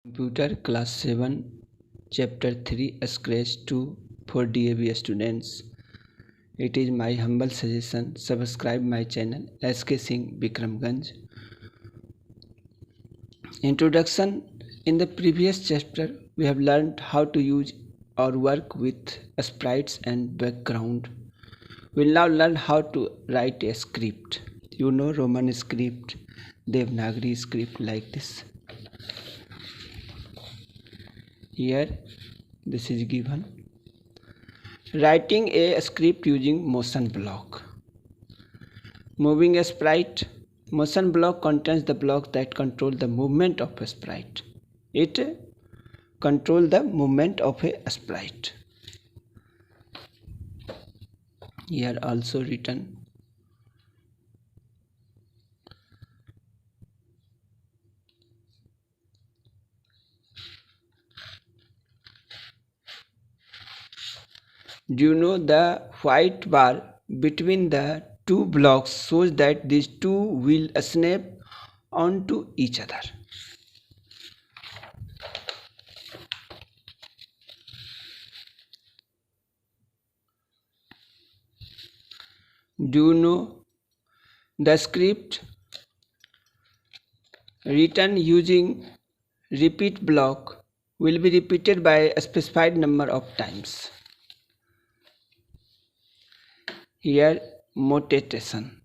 Computer Class 7 Chapter 3 Scratch 2 for DAV students. It is my humble suggestion, subscribe my channel SK Singh Bikramganj. Introduction. In the previous chapter we have learned how to use or work with sprites and background. We will now learn how to write a script. You know Roman script, Devanagari script like this. Here this is given. Writing a script using motion block. Moving a sprite. Motion block contains the blocks that control the movement of a sprite. It controls the movement of a sprite. Here also written. Do you know the white bar between the two blocks shows that these two will snap onto each other. Do you know the script written using repeat block will be repeated by a specified number of times. Here notation.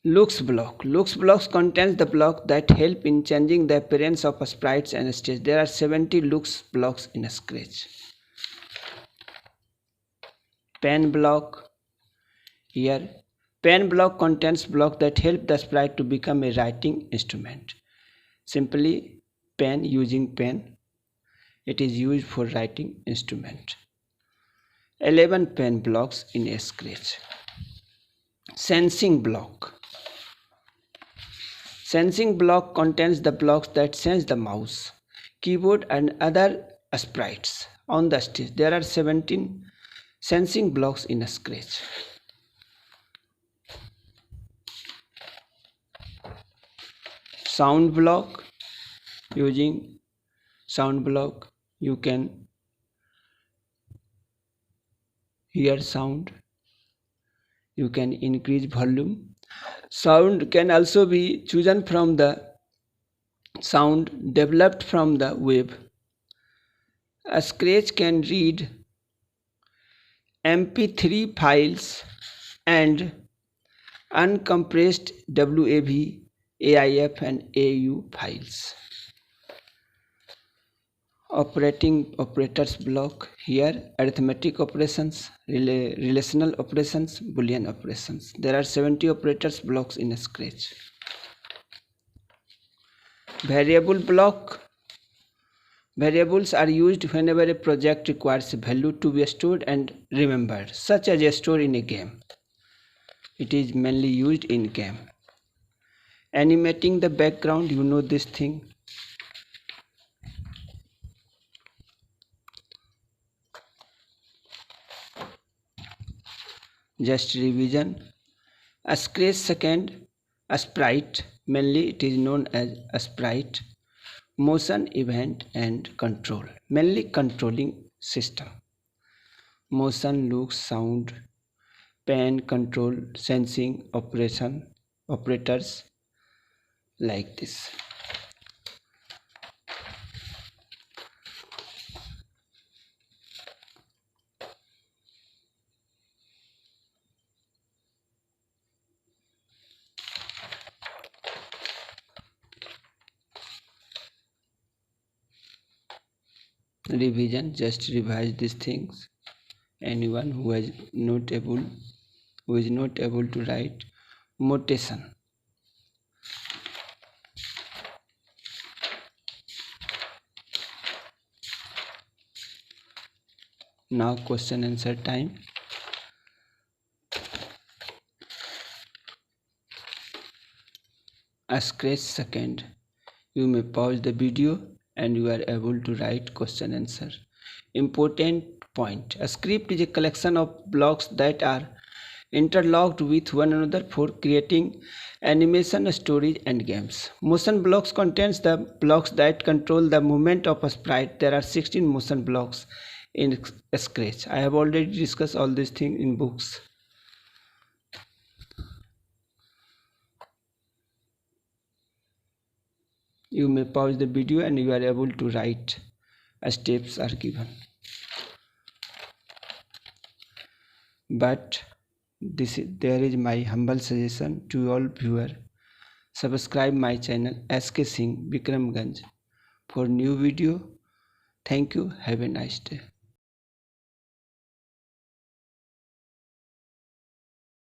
Looks block. Looks blocks contains the block that help in changing the appearance of sprites and stage. There are 70 looks blocks in Scratch. Pen block. Here pen block contains block that help the sprite to become a writing instrument. Simply pen, using pen, it is used for writing instrument. 11 pen blocks in a Scratch. Sensing block. Sensing block contains the blocks that sense the mouse, keyboard and other sprites on the stage. There are 17 sensing blocks in a Scratch. Sound block. Using sound block you can hear sound, you can increase volume. Sound can also be chosen from the sound developed from the web. A Scratch can read MP3 files and uncompressed WAV, AIF and AU files. Operators block. Here arithmetic operations, relational operations, boolean operations. There are 70 operators blocks in a Scratch. Variable block. Variables are used whenever a project requires a value to be stored and remembered, such as a store in a game. It is mainly used in game. Animating the background, you know this thing. Just revision. A Scratch second, a sprite, mainly it is known as a sprite, motion, event and control, mainly controlling system. Motion, looks, sound, pen, control, sensing, operators like this. Revision, just revise these things. Anyone who is not able to write notation. Now question answer time. A Scratch second. You may pause the video and you are able to write question answer. Important point. A script is a collection of blocks that are interlocked with one another for creating animation, stories, and games. Motion blocks contains the blocks that control the movement of a sprite. There are 16 motion blocks in Scratch. I have already discussed all these things in books. You may pause the video and you are able to write as steps are given. But there is my humble suggestion to all viewers. Subscribe my channel SK Singh Bikramganj for new video. Thank you. Have a nice day.